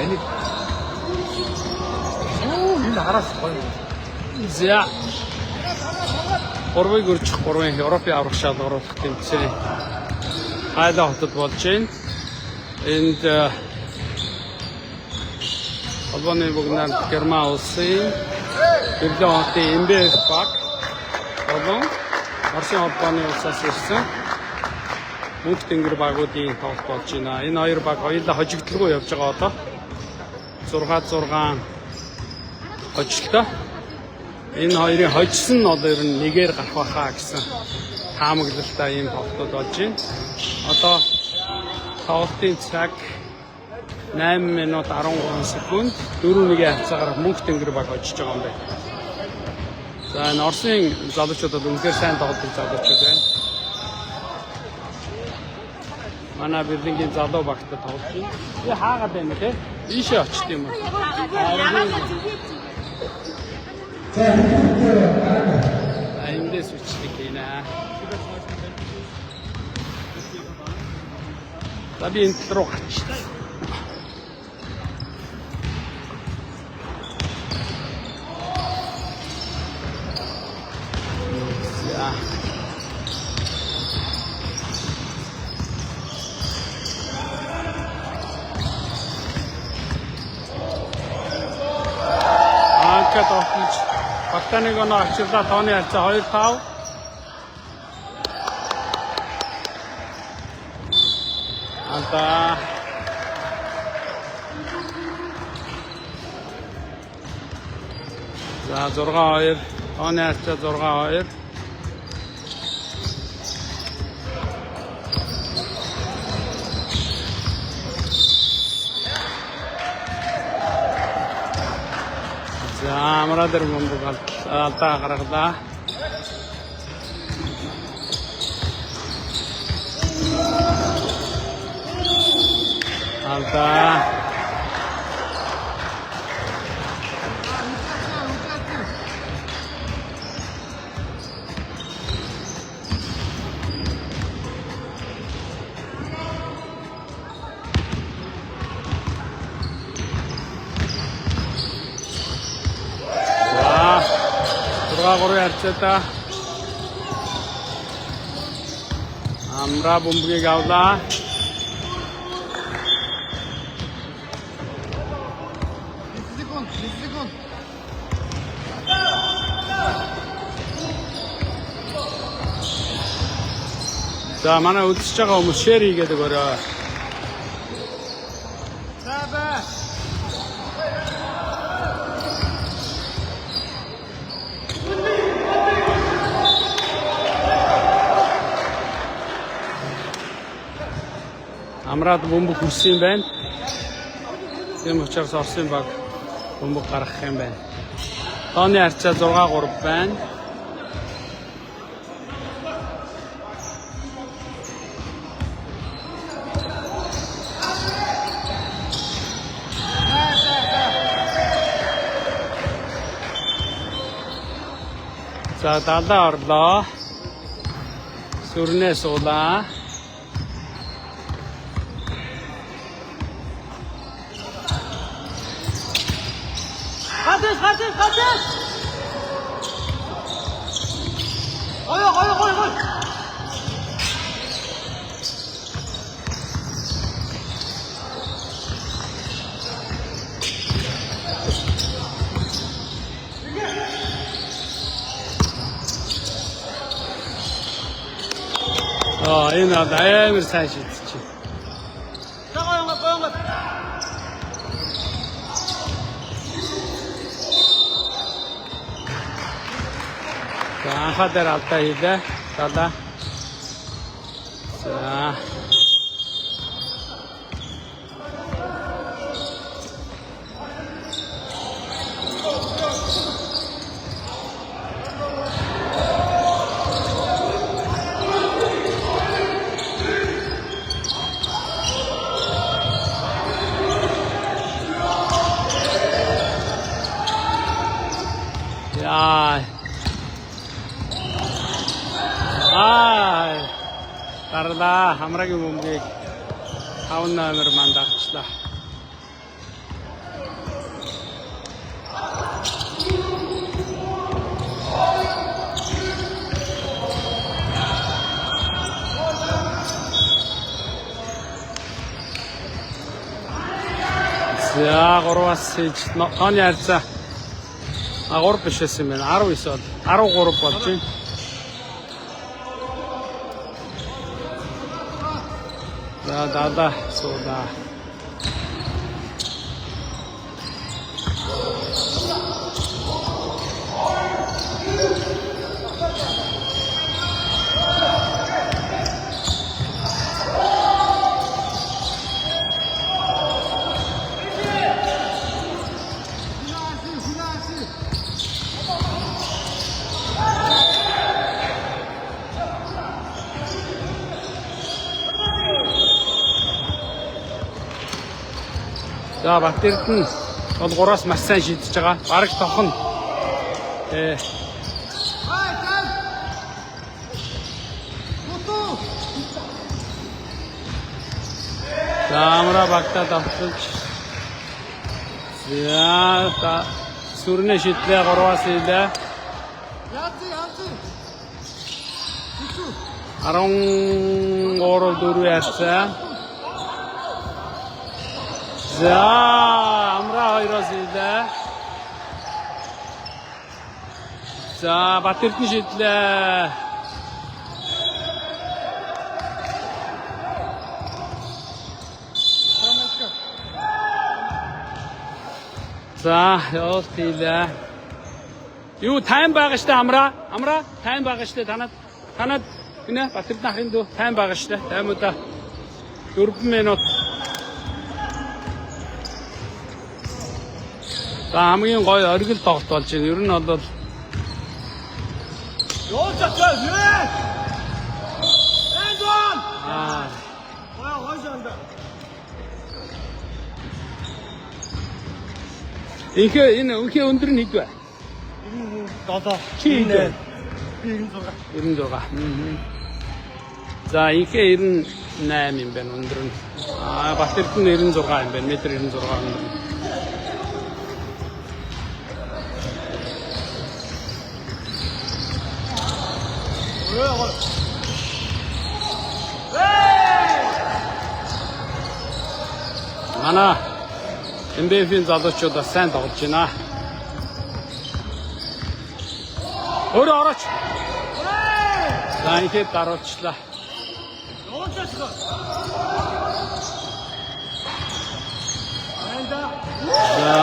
энийг энэ хараас гоё. За. Орвыг өрчих 3 Европын аврах шалгаруулах тэмцээн Хайла хотод болж байна. Энд Албаны бүгнээр Герман улсын Берлин хотын МБФ баг болон Оросын Албаны улсаас ирсэн мөнх тэнгэр багуудын тоглолт болж байна. Энэ хоёр баг хоёулаа хожигдлгүй явж байгаа одоо. 6-6 хожигдоо. Энэ хоёрын хожсон нь одоо ер нь нэгээр гарах байхаа гэсэн таамаглалтай ийм тоглолтууд болж байна. Одоо тоглолтын цаг 8 минут 13 секунд 4-1 хацаагаар мөнх тэнгэр баг хожиж байгаа юм байна. За энэ Оросын залуучууд бол үнэхээр сайн тоглодог залуучууд байна. Манай Берлингийн залуу багтаа тоглож байна. Би хаагаад байна те? Ийшээ очт юм уу? Эндээс үчдэг гинэ. Таби энэ руу гачтай. Багтаныг оноо авчирлаа тооны харьцаа 2-5. Антаа. За 6-2 тооны харьцаа 6-2. Амрадар бомбог алдаа гаргалаа. Алдаа. Гурван харьцаатаа Амра бомбыг авлаа. Секунд. За манай үзэж байгаа хүмүүс шеэр хийгээд өгөөрэй. Амраад бомбог хүрсэн юм байна. Тийм учраас Оросын баг бомбог гаргах юм байна. Тооны харьцаа 6-3 байна. За далаа орлоо. Сүрнээ суулаа. Хатас. Ой. Энэ амар сайн шийдчих. Гойнгод. Анхаарал алдаа хийлээ. Далаа. За. Гарлаа хамраагийн бөмбөгийг 5 номер манд авчлаа. За 3-аас хийж тооны харьцаа 3 биш байсан юм байна. 19 бол 13 болж байна. За дада суула. За Батэрд нь бол 3-аас маш сайн шийдэж байгаа. Бараг тохон. За амра багтаа давталж. За сүрнэ шидлээ 3-аас хийлээ. 13-4 ярьцаа. За амра 2-аас хийлээ. За Батэрд нь шидлээ. За явуулт хийлээ. Юу тайм байгаа штэ амра тайм байгаа штэ танад гинэ Батэрд нахын дүү тайм байгаа штэ таймуудаа 4 минут. За хамгийн гоё оргил тоглолт болж байна. Ер нь бол Yoğurtacağız, yürü! Erdoğan! Bayağı hoşlandı. Үнхээ өндөр нь хэдвэ? Дада. Чи хэдвэ? 96. 96. За инхээ 98 юм байна өндөр нь. Батэрд нь 96 юм байна. Метр 96 өндөр нь. Манай MBF-ийн залуучууд сайн тоглож байна. Өөрөө орооч. За ингээд даруулчлаа. За.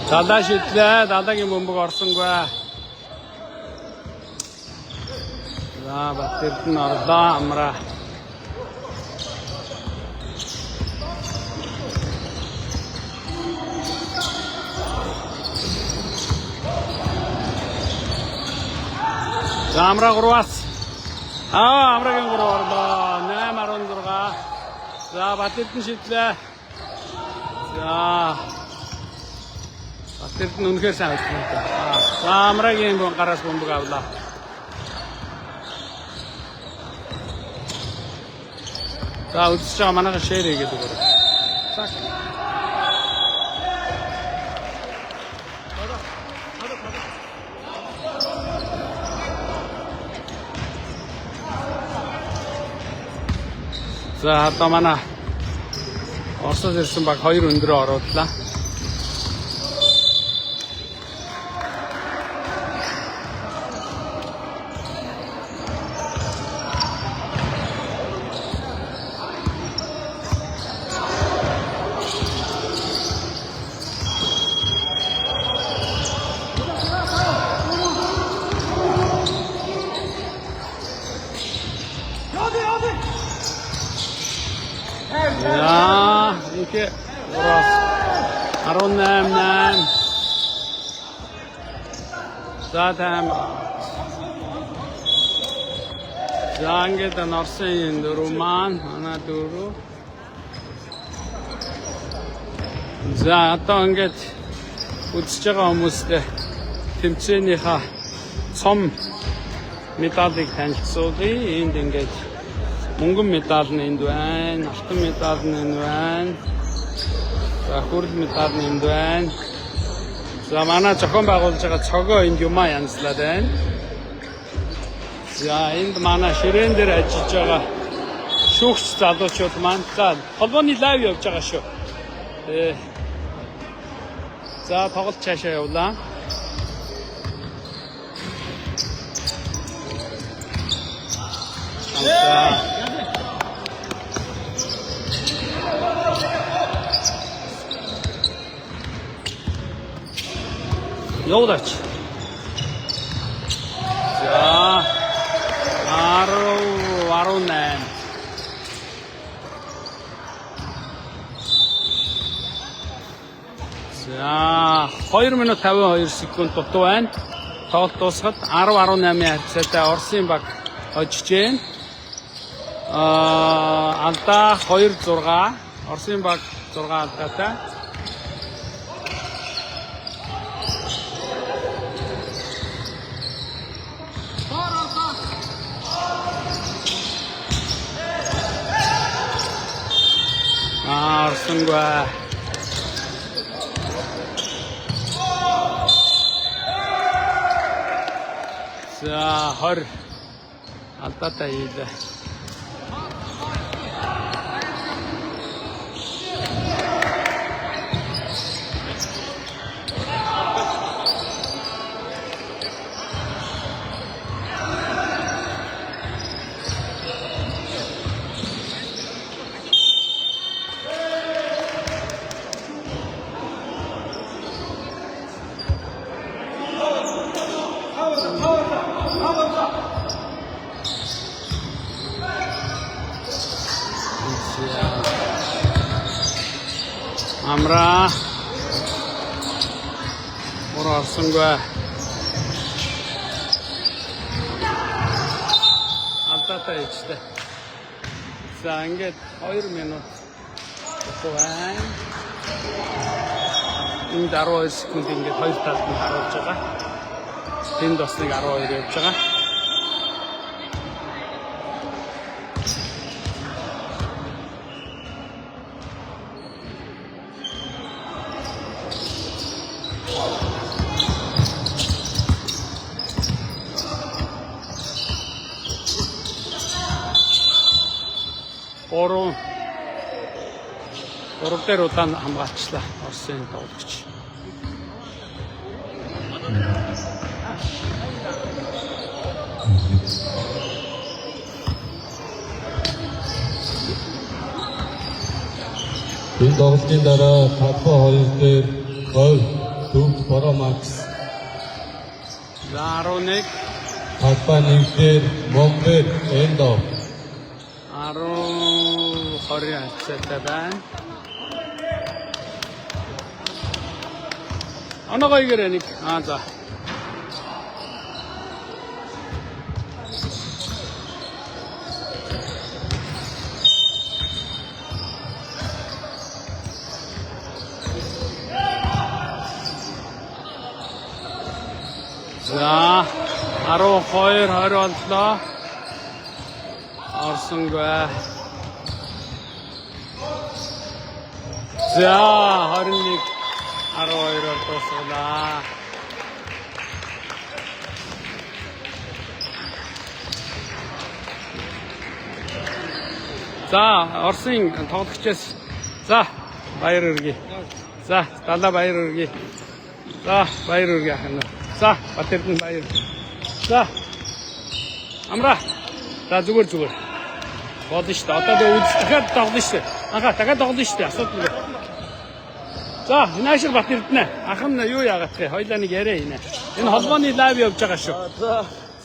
Дадаа шидлээ. Дадагийн бөмбөг орсонгүй. За Батэрд нь орлоо амра. За амра 3-аас. Амрагийн 3 орлоо. 8-16. За Батэрд нь шидлээ. За Батэрд нь үнэхээр сайн хөдлөв. За амрагийн гараас бөмбөг авлаа. За үзэж байгаа манайха шеэр хийгээд өгөөрэй. Цаг. За одоо манай Оросоос ирсэн баг 2 өндөрөө орууллаа. За 이렇게 돌아왔어. 18-8. За тайм. За ингээд Орсын дөрөв маань манай дөрөв. За одоо ингээд үзэж байгаа хүмүүстээ тэмцээнийхээ цом медалыг танилцуулъя. Энд ингээд мөнгөн медаль нь энд байна, алтан медаль нь энд байна. За хүрэл медаль нь энд байна. За манай зохион байгуулж байгаа цогоо энд юмаа янзлаад байна. За энд манай ширээн дээр ажиллаж байгаа шүүгч залуучууд маань за холбооны лайв явж байгаа шүү. За тоглолт цаашаа явлаа. Явуулаач. За 18. За 2 минут 52 секунд дутуу байна. Тоглолт дуусахад 10-18-ийн харьцаатай Оросын баг хожиж байна. Алдаа 2-6. Оросын баг 6 алдаатай. Орсонгүй. За 20 алдаатай хийлээ. Амра орсонгүй. Алдаатай ичтэй. За ингээд 2 минут байна. Энд 12 секунд ингээд хоёр талд нь харуулж байгаа. Тэнд бас нэг 12 явж байгаа. Гурав дээр удаан хамгаалчлаа Оросын тоглогч. Энэ тоглолтын дараа Тапа 2 дээр гол Дүг Боромакс. За 11 Тапа 1 дээр Момбер Эндо. 10-20 хацаатай байна. Оноогоо игэрэ нэг. За. За 12-20 боллоо. Орсонгүй. За 21-12-оор дуусгалаа. За Оросын тоглогчоос за баяр хүргэе. За далаа баяр хүргэе. За баяр хүргэе ахна. За Батэрдэн баяр. За Амра. За зүгээр. Болно шүү дээ. Одоо би дахиад тоглоно шүү дээ. Анхаа дахиад тоглоно шүү дээ. Асуудалгүй. За Наашир Батэрдэн ах нь юу яагаад вэ? Хоёлаа нэг яриа хийнэ. Энэ холбооны лайв явж байгаа шүү.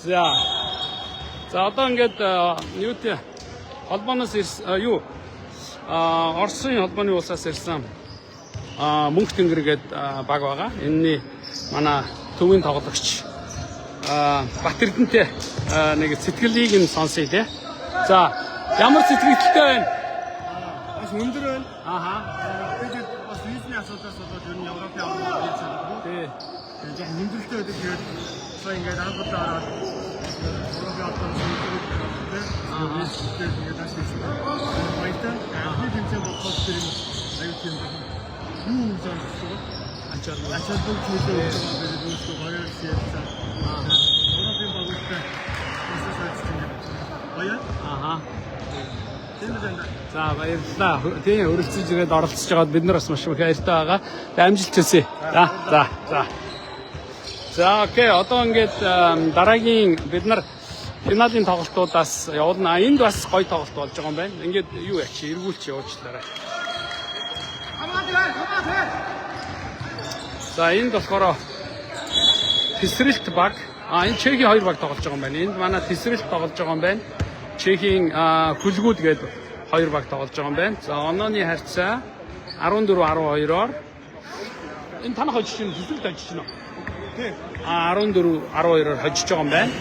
За одоо ингээд юу тий холбооноос юу Оросын холбооны улсаас ирсэн Мөнх Тэнгэр гээд баг байгаа. Энэний манай төвийн тоглогч Батэрдэнтэй нэг сэтгэлийг нь сонсъё тий. За ямар сэтгэлтэй байна? Бас өндөр байна. Тэгээд бас визний асуудлаас болоод ер нь Европын аваад ирж байгаа. Тэгээд яг өндөрлөлтөө байдаг. Тэгээд сая ингээд анхудаа ороод Европын аваад тэгээд бас ирсэн. Баяртай. Би тэмцээн болоход тэр аюул юм байна. Юу зурсан? Ачаалал төлөө байгаа гэдэг нь баяр сиялцаа. Европын багуудтай Баяа. Аха. Тийм үү. За баярлалаа. Тийм өрөлцөж ирээд оролцож байгаад бид нар бас маш их баяртай байгаа. Тэгээ амжилт хүсье. За. За окей, одоо ингээд дараагийн бид нар финалийн тоглолтуудаас явуулна. Энд бас гоё тоглолт болж байгаа юм байна. Ингээд юу яач эргүүлч явуучлаарай. За энд болохоор Тесрэлт баг. Энэ Чехийн хоёр баг тоглож байгаа юм байна. Энд манай Тесрэлт тоглож байгаа юм байна. Чехийн Хүлгүүд гээд хоёр баг тоглож байгаа юм байна. За онооны харьцаа 14-12-оор энэ танах хожиж чинь Тесрэлт хожиж чинь. Тийм. 14-12-оор хожиж байгаа юм байна.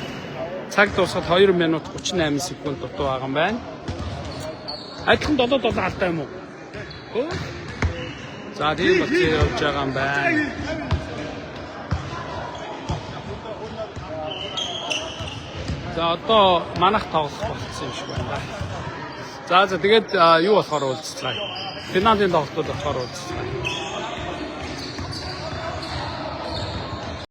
Цаг дуусахад 2 минут 38 секунд дутуу байгаа юм байна. Адилхан 7-7 алтай юм уу? За тийм бол явж байгаа юм байна. За одоо манайх тоглох болсон юм шиг байна. За тэгээд юу болохоор уулзлаа. Финалийн тоглолтууд болохоор уулзлаа.